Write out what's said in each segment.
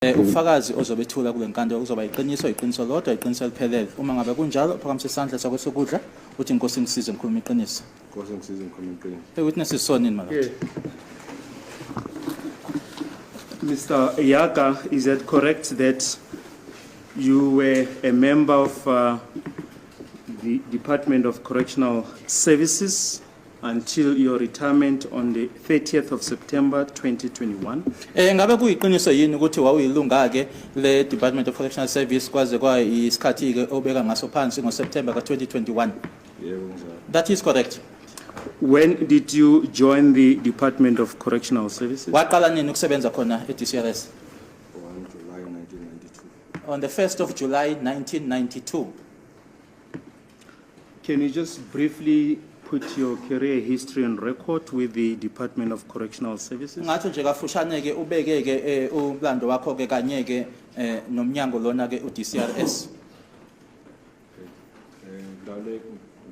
Ufakazi ozobethula kule nkantolo kuzoba iqiniso lodwa iqiniso eliphelele. Uma ngabe kunjalo phakamise isandla sakho sokudla uthi inkosi ngisize ngikhuluma iqiniso. Inkosi ngisize ngikhuluma iqiniso. The witness is sworn in, my lord. Mr. Yaga, is it correct that you were a member of the Department of Correctional Services until your retirement on the 30th of September 2021? Ngabe kuyiqiniso yini ukuthi wawuyilunga ke le Department of Correctional Service kwaze kwa isikhathi ke obeka ngaso phansi ngoSeptember ka 2021? Yebo njalo. That is correct. When did you join the Department of Correctional Services? Waqala nini ukusebenza khona eDCRS? 1 July 1992. On the 1st of July 1992. Can you just briefly put your career history on record with the Department of Correctional Services? Ngathi nje kafushane ke ubeke ke umlando wakho ke kanye ke nomnyango lona ke uDCRS. Ngidlale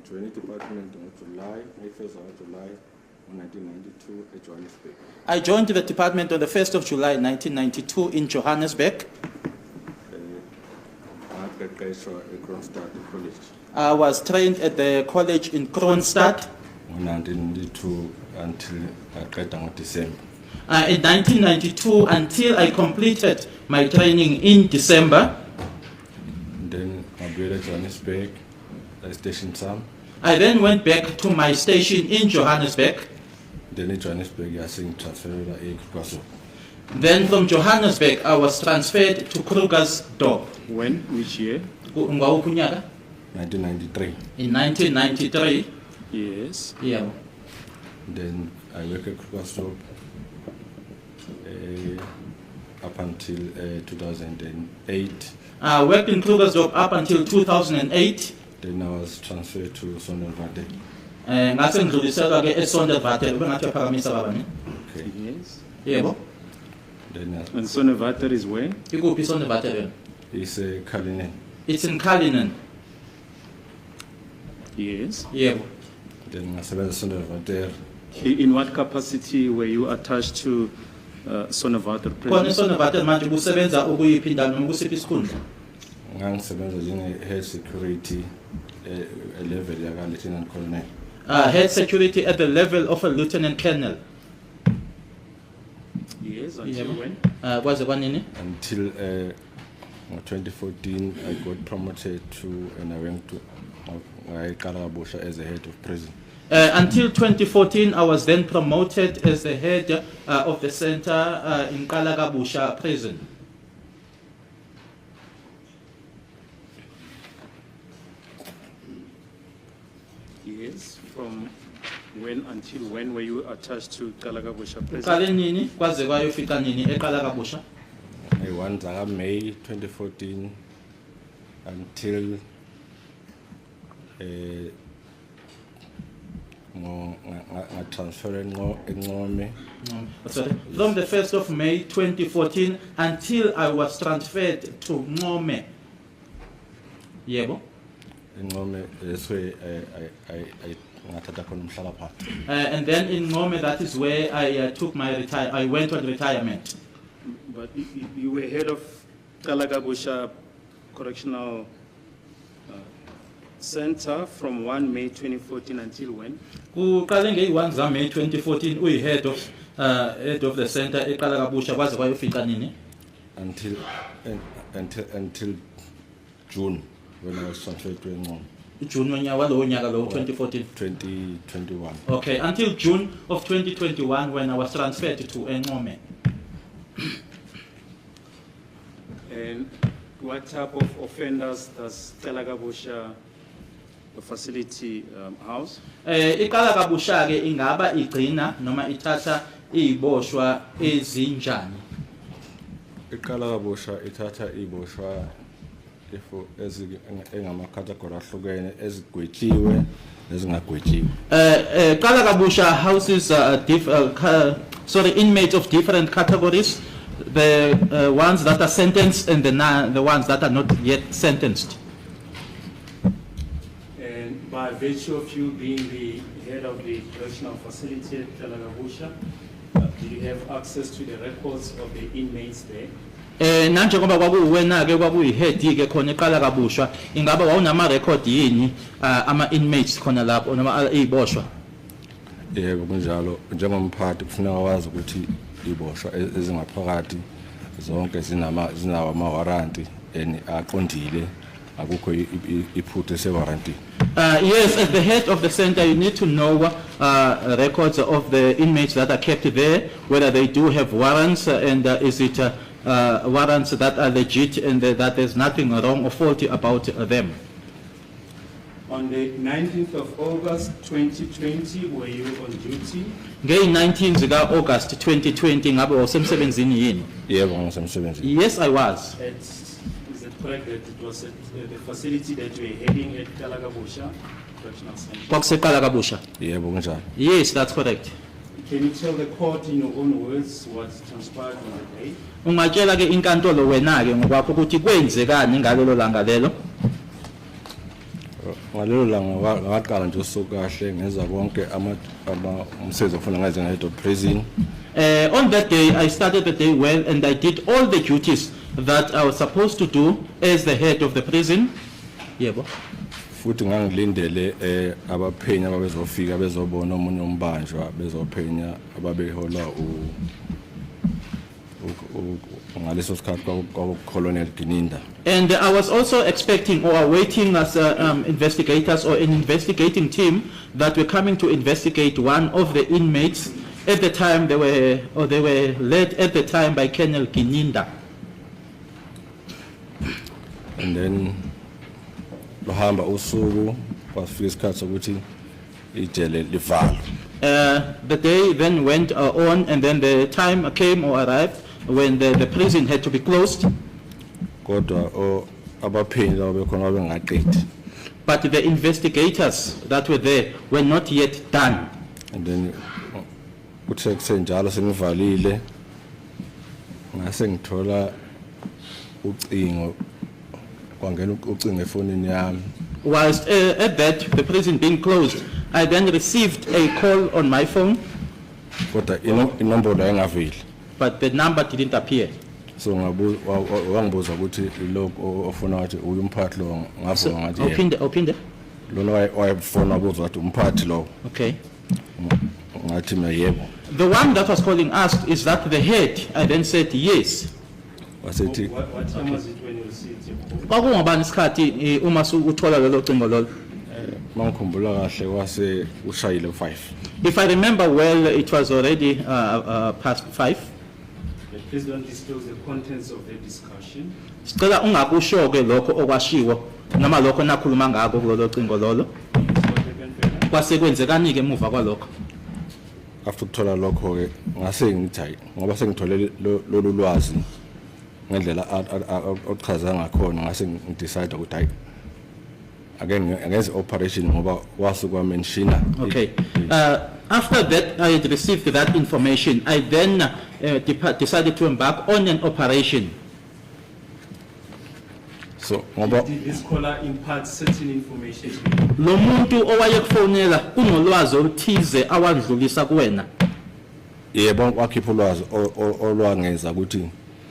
joined department in July, May 1st of July 1992 at Johannesburg. I joined the department on the 1st of July 1992 in Johannesburg. Ngaqeqeshwa eKroonstad College. I was trained at the college in Kroonstad. 1992 until ngaqeda ngoDecember. In 1992 until I completed my training in December. Then ngabuyela eJohannesburg, station sam. I then went back to my station in Johannesburg. Then eJohannesburg ngiyasengtransferela eKrugersdorp. Then from Johannesburg I was transferred to Krugersdorp. When? Which year? Ngawuphi unyaka? 1993. In 1993. Yes. Yeah. Then I worked at Krugersdorp up until 2008. I worked in Krugersdorp up until 2008. Then I was transferred to Sonderwater. Ngase ngidluliselwa ke eSonderwater ubengathi uyaphakamisa baba ne? Okay. Yes. Yebo. Then And Sonderwater is where? Ikuphi iSonderwater yona? it's Cullinan. It's in Cullinan. Yes. Yebo. Then ngasebenza Sonderwater. In what capacity were you attached to Sonderwater Kona prison? eSonderwater manje ubusebenza ukuyiphinda noma kusiphi isikhundla? Ngangisebenza njenge-head security level yaka-lieutenant colonel. Head security at the level of a lieutenant colonel. Yes, until Yebo. when? Kwaze kwanini? Until 2014 I got promoted to and I went to Kalabusha as the head of prison. Until 2014 I was then promoted as the head of the center in Kalagabusha prison. Yes. From when until when were you attached to Kalagabusha prison? Uqale nini kwaze kwayofika nini eKalagabusha? I zaka May 2014 until transfer eNcome. Sorry. From the 1st of May 2014 until I was transferred to Ngome. Yebo. eNcome that's where I ngathatha khona umhlalaphansi. And then in Ngome, that is where I took my I went on retirement. But you were head of Kalagabusha Correctional Center from 1 May 2014 until when? Kuqale nge-1 May 2014 uyi-head of the center eKalagabusha kwaze kwayofika nini? Until June when I was transferred to eNcome. June walowo nyaka lowo 2014. 2021. Okay, until June of 2021 when I was transferred to Ngome. And what type of offenders does Kalagabusha facility house? iKalagabusha ke ingaba igcina noma ithatha iziboshwa ezinjani? iKalagabusha ithatha iboshwa engama-category ahlukene ezigwetshiwe nezingagwetshiwe. Kalagabusha houses inmates of different categories, the ones that are sentenced and the ones that are not yet sentenced. And by virtue of you being the head of the correctional facility at Kalagabusha, do you have access to the records of the inmates there? Nanje ngoba kwakuwena ke kwakuyihead ke khona eqala kabusha ingaba wawunama record yini ama inmates khona lapho noma iziboshwa? Yebo kunjalo, njengomphathi kufuneka wazi ukuthi iboshwa ezingaphakathi zonke zinawo ama-warranty and aqondile, akukho iphutha ese-warranty. Yes, as the head of the center, you need to know records of the inmates that are kept there, whether they do have warrants, and is it warrants that are legit and that there's nothing wrong or faulty about them. On the 19th of August 2020, were you on duty? Ngay 19 August 2020, ngabe wasemsebenzini yini? Yebo ngisemsebenzini. Yes, I was. Is it correct that it was at the facility that you were heading at Kalagabusha Correctional Center? Kwakuseqala kabusha. Yebo kunjalo. Yes, that's correct. Can you tell the court in your own words what transpired on the day? Ungatshela ke inkantolo wena ke ngokwakho ukuthi kwenzekani ngalelo langa lelo? Ngalelo langa ngaqala nje usuku kahle ngenza konke umsebenzi ofuna ngaze ngehead of prison. On that day, I started the day well and I did all the duties that I was supposed to do as the head of the prison. Yebo. Futhi ngangilindele abaphenyi ababezofika bezobona omunye umbanjwa bezophenya ababehola ngaleso sikhathi kwa-Colonel Gininda. And I was also expecting or awaiting as investigators or an investigating team that were coming to investigate one of the inmates. At the time they were led at the time by Colonel Gininda. And then bahamba usuku kwafika isikhathi sokuthi ijele livalwe. The day then went on and then the time came or arrived when the prison had to be closed. Kodwa abaphenyi labo bekhona bengaqedi. But the investigators that were there were not yet done. And then kuthe kusenjalo sengivalile ngase ngithola ucingo kwangena ucingo efonini yami. Whilst at that, the prison being closed, I then received a call on my phone, Kodwa inombolo ayingaveli. but the number didn't appear. So wangibuza ukuthi lokho ofuna wathi umphathi lo So, ngavuka ngathi yebo. open Lona wayefona wabuza wathi umphathi lo Okay. ngathi mina yebo. The one that was calling asked, is that the head? I then said, yes. Wasethi What time was it when you received your call? Kwakungabani isikhathi uma uthola lelo cingo lolo? mangikhumbula kahle wase ushayile 5. If I remember well, it was already past 5. Please don't disclose the contents of the discussion. Sicela ungakusho ke lokho okwashiwo noma lokho nakhuluma ngako kulolo cingo lolo. Kwase kwenzekani ke emuva kwalokho? After ukuthola lokho ke ngase ngithi hayi ngoba sengithole lolu lwazi ngendlela ochaza ngakhona ngase ngidecide ukuthi hayi against operation ngoba wasuka mention. Okay. After that, I had received that information. I then decided to embark on an operation. So ngoba Did this caller impart certain information to you? Lo muntu owayekufonela unolwazi oluthize awadlulisa kuwena. yebo wakhipha ulwazi olwangeza ukuthi Yes,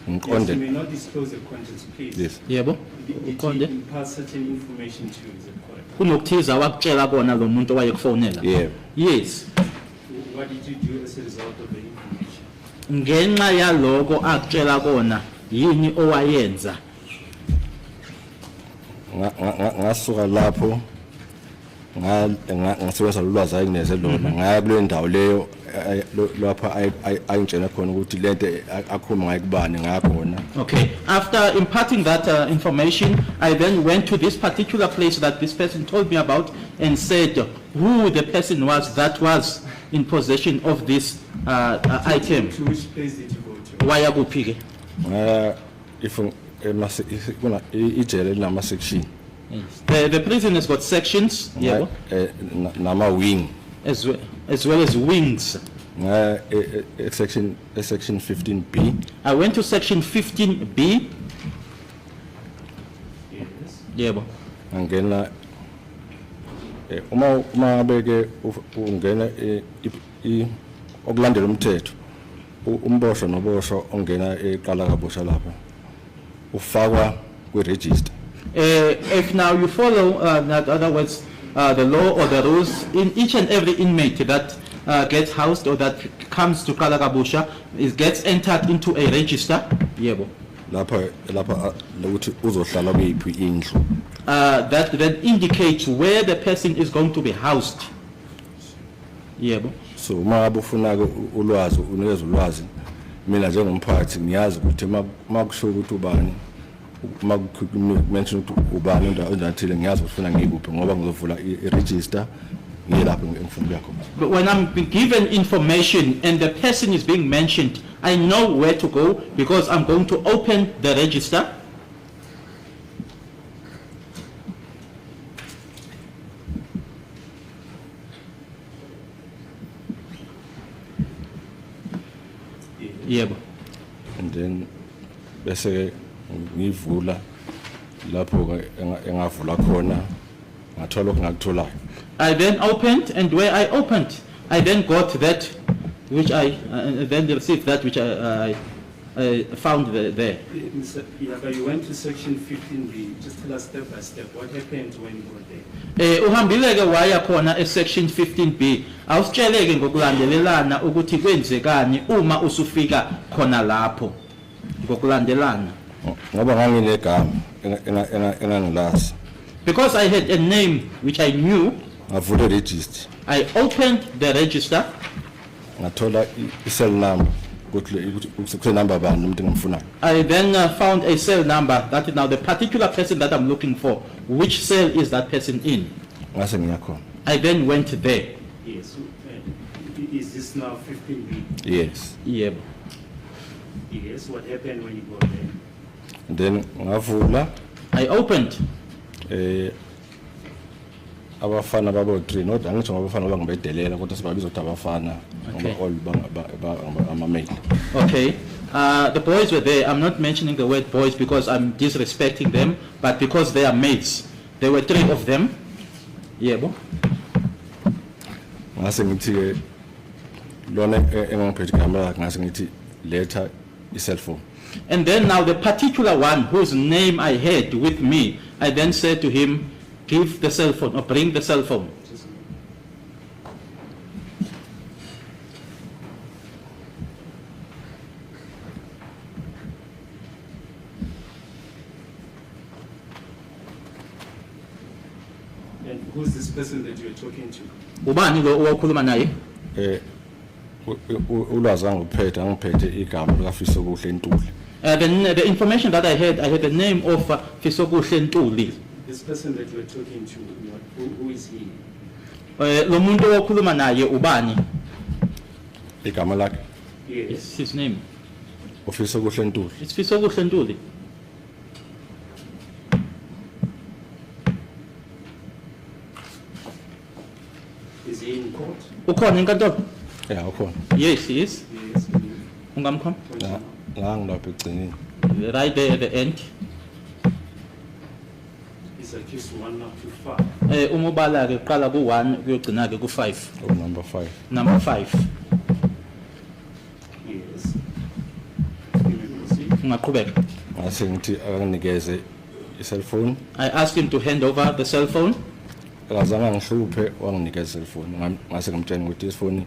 you ngiqonde. may not disclose the contents, please. Yes. Yebo. Did he Uqonde. impart certain information to you? Is it correct? Kunokuthiza wakutshela kona lo muntu owayekufonela. Yebo. Yes. What did you do as a result of the information? Ngenxa yaloko akutshela kona yini owayenza? Ngasuka lapho ngasebenzisa ulwazi ayineze lona ngaya kule ndawo leyo lapha ayintshela khona ukuthi lento akhuluma ngayikubani ngakhona. Okay. After imparting that information, I then went to this particular place that this person told me about and said who the person was that was in possession of this item. To which place did you go to? Waya kuphi ke? If kuna ijele nama section The prison has got sections, yebo, nama wing as well as wings. section 15B. I went to section 15B. Yes. Yebo. Angena uma beke ungena okulandela umthetho umboshwa noboshwa ongena eqala kabusha lapha ufakwa kwi-register. If now you follow, in other words, the law or the rules, in each and every inmate that gets housed or that comes to Kalakabusha, gets entered into a register. Yebo. Lapha ukuthi uzohlala kuyiphi indlu. That then indicates where the person is going to be housed. Yebo. So uma abufuna ulwazi unikeza ulwazi mina njengomphathi ngiyazi ukuthi makusho ukuthi ubani mention ukuthi ubani endathile ngiyazi ufuna ngikuphi ngoba ngizovula i-register ngiyelapho engifuna ukuya khona. But when I'm being given information and the person is being mentioned, I know where to go because I'm going to open the register. Yebo. And then bese ngivula lapho engavula khona ngathola okungakutholayo. I then opened, and where I opened, I then got that which I then received that which I found there. Mr. Yaka, you went to section 15B. Just tell us step by step what happened when you got there. Uhambile ke waya khona section 15B. Awusitsheleke ngokulandelelana ukuthi kwenzekani uma usufika khona lapho. Ngokulandelana. Ngoba nganginegama engangilazi. Because I had a name which I knew, Ngavula i-register. I opened the register. Ngathola i-cell number ukuthi number bani umuntu engimfunayo. I then found a cell number, that is now the particular person that I'm looking for. Which cell is that person in? Ngase ngiyakhona. I then went there. Yes. Is this now 15B? Yes. Yebo. Yes. What happened when you got there? And then ngavula I opened. abafana babo 3 not angisho ngabafana bangibedelela kodwa sibabiza ukuthi abafana Okay. ngoba all ama-male. Okay. The boys were there. I'm not mentioning the word boys because I'm disrespecting them, but because they are mates. There were 3 of them. Yebo. Ngase ngithi ke lona engangiphethe igama lakhe ngase ngithi letha i-cell phone. And then now the particular one whose name I had with me, I then said to him, give the cell phone or bring the cell phone. And who's this person that you're talking to? Ubani lo owakhuluma naye? Ulwazi angiphethe igama likaFiso kuhle Ntuli. The information that I had the name of Fisokuhle Ntuli. This person that you're talking to, who is he? Lo muntu owakhuluma naye ubani? Igama lakhe Yes. His name. uFiso kuhle Ntuli. It's Fisokuhle Ntuli. Is he in court? Ukhona enkantolo? Yeah, ukhona. Yes, he is. Yes. Ungamkhona? La ngilapha egcineni. Right there at the end. He's accused 1 up to 5. Uma ubala ke uqala ku1 kuyogcina ke ku5. Number 5. Number 5. Yes. You may proceed. Ungaqhubeka. Ngase ngithi akanginikeze i-cell phone. I asked him to hand over the cell phone. Akazange ngihluphe wanginikeza i-cell phone. Ngase ngimtshela ukuthi i-phone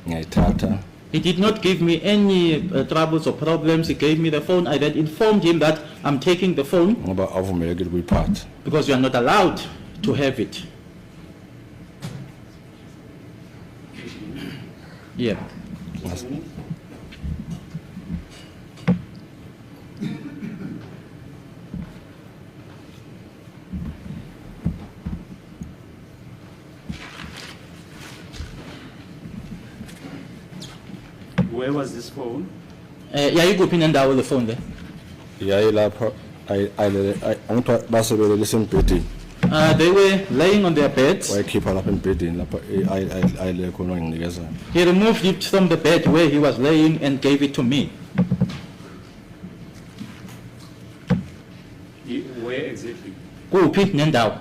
ngiyayithatha. He did not give me any troubles or problems. He gave me the phone. I then informed him that I'm taking the phone Ngoba avumelekile ukuyiphatha. because you are not allowed to have it. Yeah. Where was this phone? Yayikuphi nendawo le phone le? Yayi lapha angithi basebelele sembhedeni. They were laying on their beds. Wayikhipha lapha embhedeni lapha ayile khona wanginikeza. He removed it from the bed where he was laying and gave it to me. Where exactly? Kuphi nendawo?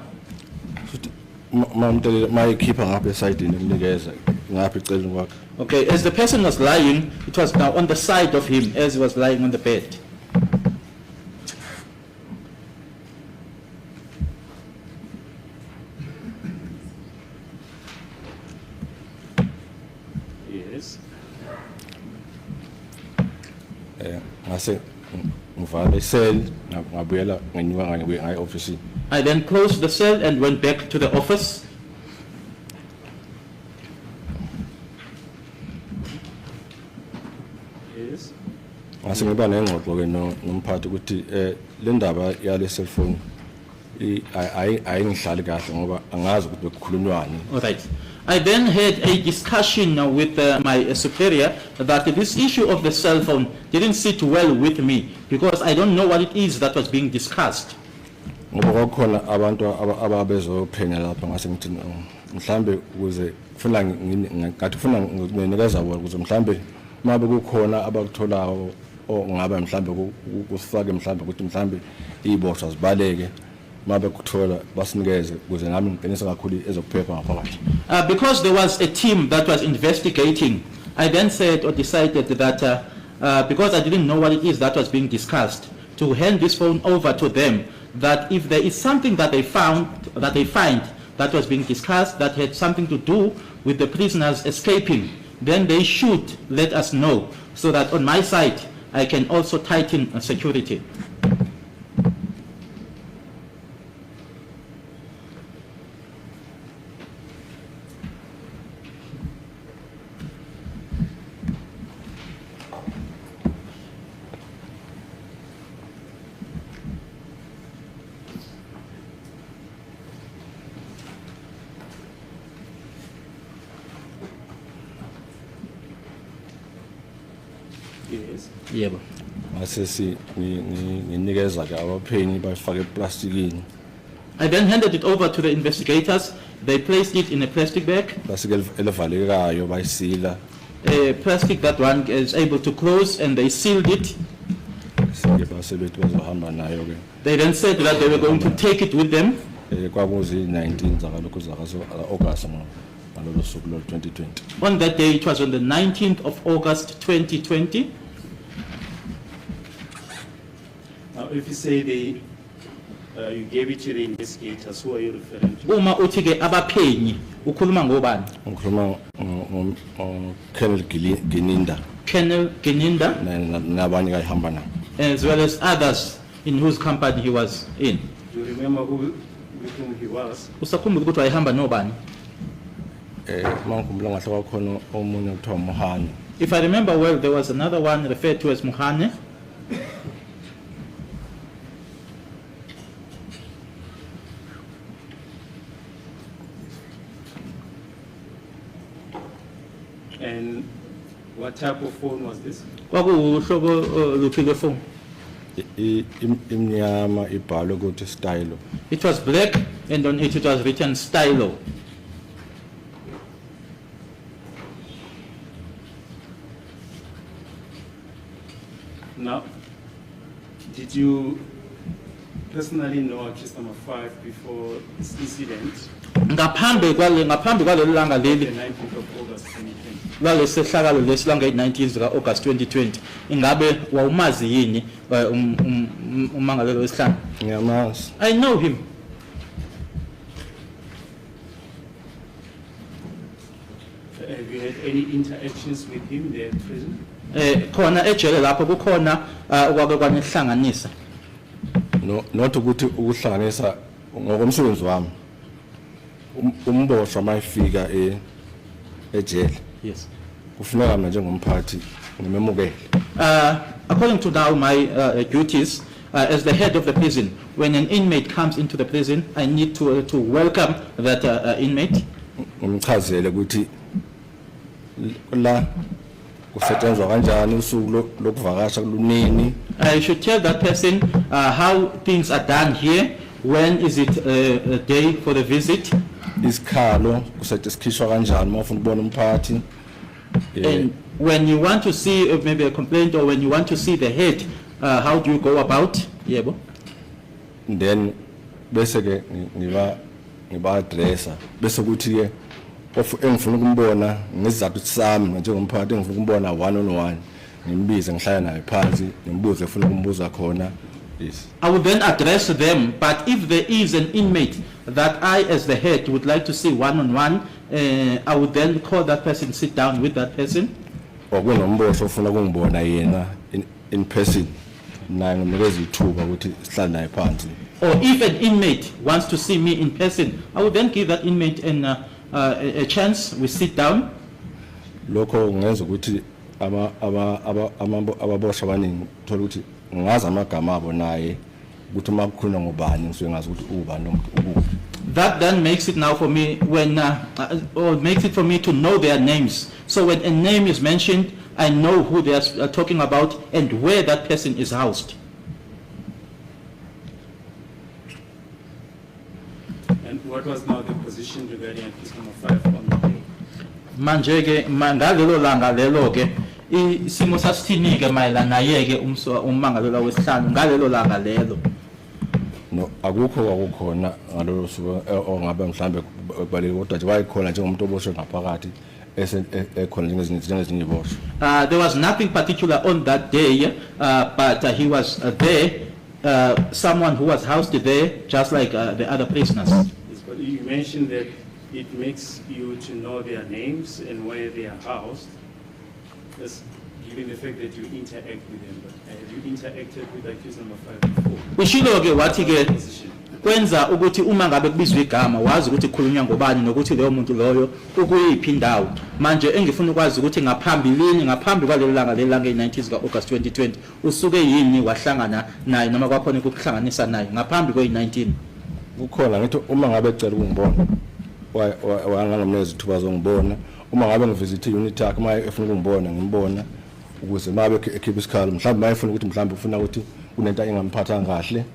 Mamtele mayikhipha ngapha esayidini emnikeza ngapha eceleni kwakhe. Okay, as the person was lying, it was now on the side of him as he was lying on the bed. ngase ngivale cell ngabuyela ngenyuka ngaye office. I then closed the cell and went back to the office. Yes. Ngase ngiba nengxoxo ke nomphathi ukuthi le ndaba yale cellphone ayingihlali kahle ngoba angazi ukuthi bekukhulunywane. All right. I then had a discussion with my superior that this issue of the cell phone didn't sit well with me because I don't know what it is that was being discussed. Ngoba kwakhona abantu ababezophenya lapha ngase ngithi mhlambe ukuze ufuna ngathi ufuna nginikeza wona ukuze mhlambe mabe kukhona abakutholayo ongaba mhlambe kusifake mhlambe ukuthi mhlambe iziboshwa zibaleke mabe kuthola basinikeze ukuze nami ngiqinise kakhulu ezokuphepha ngaphakathi. Because there was a team that was investigating, I then said or decided that because I didn't know what it is that was being discussed, to hand this phone over to them, that if there is something that they find that was being discussed that had something to do with the prisoners escaping, then they should let us know so that on my side I can also tighten security. Yes. Yebo. Ngase nginikeza ke abaphenyi bayifake eplastikini I then handed it over to the investigators. They placed it in a plastic bag, basike elevalekayo bayisila a plastic that one is able to close, and they sealed it. sike basebethi bazohamba nayo ke. They then said that they were going to take it with them. Kwakuzi 19 zakalokho zakaso August ngalolo suku lo 2020. On that day, it was on the 19th of August 2020. Now, if you say you gave it to the investigators, who are you referring to? Uma uthi ke abaphenyi ukhuluma ngobani? Ngikhuluma Colonel Gininda Colonel Geninda, nabanye kayihamba nabo. as well as others in whose company he was in. Do you remember with whom he was? Usakhumbula ukuthi wayehamba nobani? Mangikhumbula ngahle kwakhona omunye kuthiwa Mohane. If I remember well, there was another one referred to as Muhane. And what type of phone was this? Kwakuwuhlobo luphi lwefoni? Imnyama ibhalwe ukuthi Stylo. It was black, and on it was written Stylo. Now, did you personally know case number 5 before this incident, Ngaphambi kwalelo langa the leli 19th of August 2020? lalesehlakalo lesilanga 19 zika August 2020, ingabe wawumazi yini umangalelo wesihlanu? Ngiyamazi. I know him. Have you had any interactions with him there at prison? Khona ejele lapho kukhona okwake kwanihlanganisa. No, not ukuthi ukuhlanganisa ngokomsebenzi wami. Umboshwa mayifika ejele. Yes. Kufuneka mina njengomphathi ngimemukele. According to now my duties as the head of the prison, when an inmate comes into the prison, I need to welcome that inmate. Ngimchazele ukuthi la kusetshenzwa kanjani usuku lokuvakasha kulunini. I should tell that person how things are done here. When is it a day for the visit? Isikhalo kusetshenziswa kanjani mawufuna ukubona umphathi. And when you want to see maybe a complaint, or when you want to see the head, how do you go about? Yebo. Then bese ke ngiba addressa bese kuthi ke engifuna ukumbona ngesizathu sami njengomphathi engifuna ukumbona one on one ngimbize ngihlala naye phansi ngimbuze ufuna ukumbuza khona. Yes. I will then address them, but if there is an inmate that I as the head would like to see one-on-one, I would then call that person, sit down with that person. Okunomboshwa ufuna ukungibona yena in person naye nginikeza ithuba ukuthi sihlale naye phansi. Or if an inmate wants to see me in person, I would then give that inmate a chance, we sit down. Lokho ngenza ukuthi ababoshwa abaningi thola ukuthi ngazi amagama abo naye ukuthi uma kukhulunywa ngobani ngisuke ngazi ukuthi ubani nomuntu ukuphi. That then makes it now for me or makes it for me to know their names. So when a name is mentioned, I know who they are talking about and where that person is housed. And what was now the position regarding case number 5 on the day? Manje ke ngalelo langa lelo ke isimo sasithini ke mayelana naye ke ummangalelwa wesihlanu ngalelo langa lelo. No, akukho kwakukhona ngalolu suku ongabe mhlambe kubaleke kodwa nje wayekhona njengomuntu oboshwe ngaphakathi ekhona njengezinye iboshwe. There was nothing particular on that day, but he was there, someone who was housed there, just like the other prisoners. Yes, but you mentioned that it makes you to know their names and where they are housed. That's given the fact that you interact with them. But have you interacted with accused number 5 before? Ushilo ke wathi ke Position. kwenza ukuthi uma ngabe kubizwe igama wazi ukuthi kukhulunywa ngobani nokuthi leyo muntu loyo ukuyiphi indawo. Manje engifuna ukwazi ukuthi ngaphambi kwalelo langa lelanga i-19 ka-August 2020 usuke yini wahlangana naye noma kwakhona ukuhlanganisa naye ngaphambi kwe-19. Kukhona ngithi uma ngabe ecela ukungibona wangangamnikeza ithuba zongibona uma ngabe ngivisithe unit yakhe uma efuna ukungibona ngimbona ukuze mabe ekhipha isikhalo mhlawumbe mayefuna ukuthi mhlawumbe ufuna ukuthi kunento engamphathanga kahle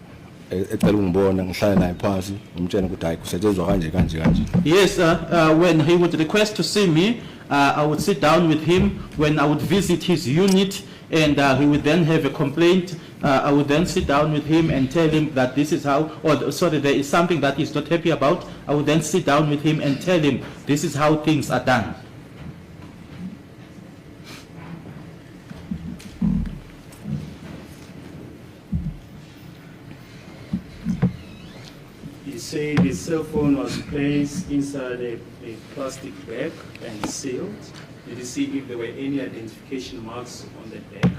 ecela ukungibona ngihlale naye phansi ngimtshene ukuthi hayi kusetshenzwa kanje. Yes, when he would request to see me, I would sit down with him. When I would visit his unit and he would then have a complaint, I would then sit down with him and tell him that this is how, there is something that he's not happy about. I would then sit down with him and tell him this is how things are done. You say the cell phone was placed inside a plastic bag and sealed. Did you see if there were any identification marks on that bag?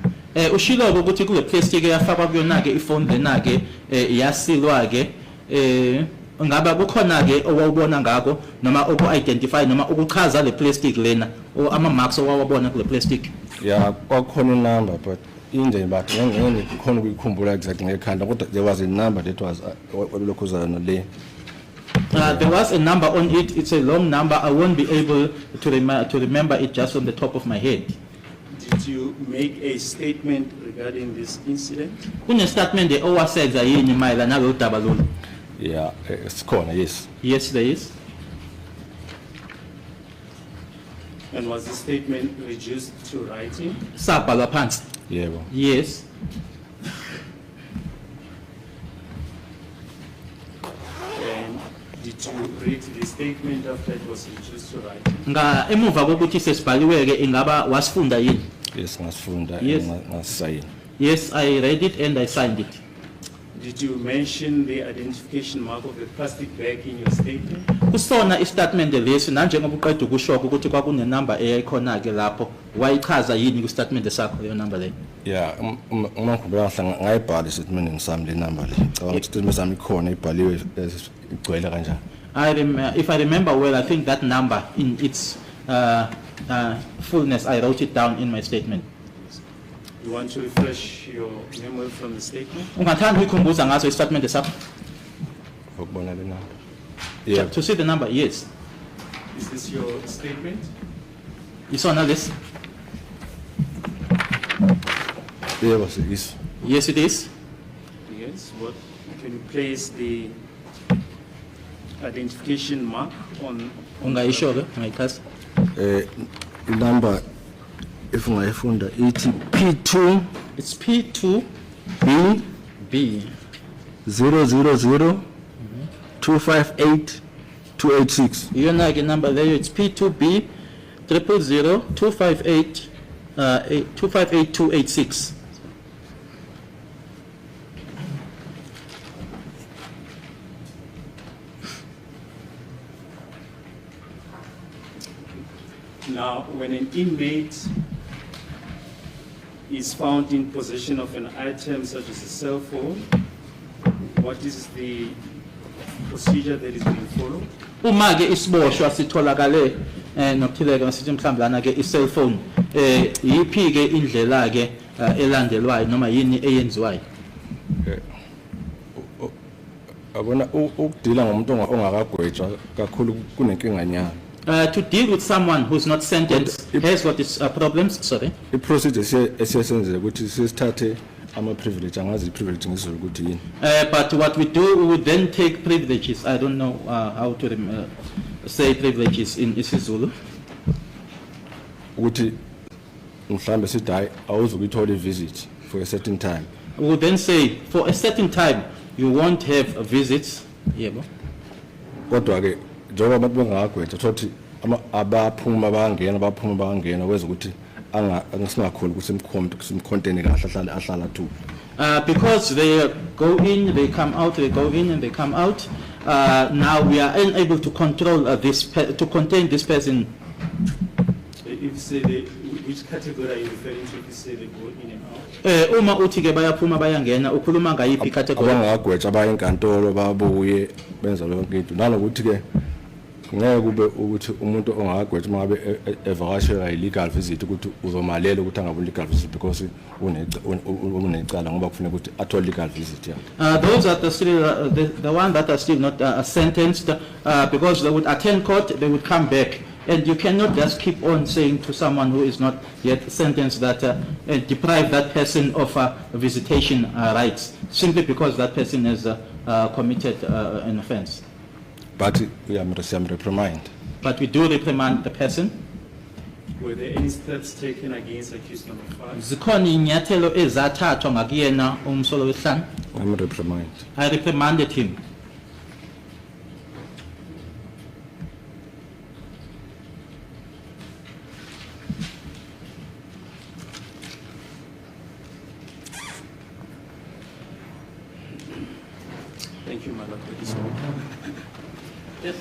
Ushilo ukuthi kule plastic eyafakwa kuyona ke ifone lena ke yasilwa ke ngaba kukhona ke owawubona ngako noma oku-identify noma ukuchaza le plastic lena ama-marks owawabona kule plastic. Yeah, kwakukhona inumber but inje but ngeke khona ukuyikhumbula exactly ngekhanda kodwa there was a number that was lokhuzana le. There was a number on it. It's a long number. I won't be able to remember it just on the top of my head. Did you make a statement regarding this incident? Kune statement owasenza yini mayelana nalo daba lolu? Yeah, sikhona yes. Yes, there is. And was the statement reduced to writing? Sabhalwa phansi. Yebo. Yes. And did you read the statement after it was reduced to writing? Nga emuva kokuthi sesibhaliwe ke ingaba wasifunda yini? Yes, ngasifunda Yes. ngasayini. Yes, I read it and I signed it. Did you mention the identification mark of the plastic bag in your statement? Kusona istatement lesi nanjengoba uqeda ukushoka ukuthi kwakune number eyayikhona ke lapho wayichaza yini ku statement sakho leyo number leyo? Yeah, uma ngikhumbula kahle ngayibhala statement ngisami le number le. Cabanga ukuthi statement sami ikhona ibhaliwe igcwele kanjani. If I remember well, I think that number in its fullness, I wrote it down in my statement. You want to refresh your memory from the statement? Ungathanda ukuyikhumbuza ngaso istatement sakho? Ukubona le number. Yeah. To see the number, yes. Is this your statement? Isona lesi? Yebo is. Yes, it is. Yes. What can you place the identification mark on? Ungayisho ke, ungayichaza. Number if ungayifunda ithi P2 It's P2B 000 258 286. Iyona ke number leyo, it's P2B 000 258 286. Now, when an inmate is found in possession of an item such as a cell phone, what is the procedure that is being followed? Uma ke isiboshwa sitholakale nokuthileka masithi mhlawumbe lana ke i-cellphone yiphi ke indlela ke elandelwayo noma yini eyenziwayo? Abona ukudila ngomuntu ongakagwetshwa kakhulu kunenkinga nyana. To deal with someone who's not sentenced has got its problems, sorry. I-procedure esiyesenzele ukuthi sisithathe ama-privilege, angazi i-privilege ngisizulu ukuthi yini. But what we do, we would then take privileges. I don't know how to say privileges in isiZulu. Ukuthi mhlambe sithi hayi awuzukuyithola i-visit for a certain time. We would then say, for a certain time, you won't have visits. Yebo. Kodwa ke njengoba abantu bengakagwetshwa thothi abaphuma bangena kweza ukuthi angasingakholi kusimcontene kahle ahlala thu. Because they go in, they come out, they go in and they come out. Now we are unable to control to contain this person. If you say which category are you referring to if you say they go in and out? Uma uthi ke bayaphuma bayangena ukhuluma ngayiphi category? Abangagwetshwa baya enkantolo babuye benza lonke into. Nalokuthi ke ngeke kube ukuthi umuntu ongakagwetshwa mangabe evakashela illegal visit ukuthi uzomalela ukuthi angabe legal visit because unecala ngoba kufanele ukuthi athole legal visit yakhe. Those that are still the one that are still not sentenced because they would attend court, they would come back. And you cannot just keep on saying to someone who is not yet sentenced that deprive that person of visitation rights simply because that person has committed an offense. But we are reprimand. But we do reprimand the person. Were there any steps taken against accused number 5? Zikhona inyathelo ezathathwa ngakuyena umsolo wehlanu. I'm reprimand. I reprimanded him. Thank you, Madam. Yes.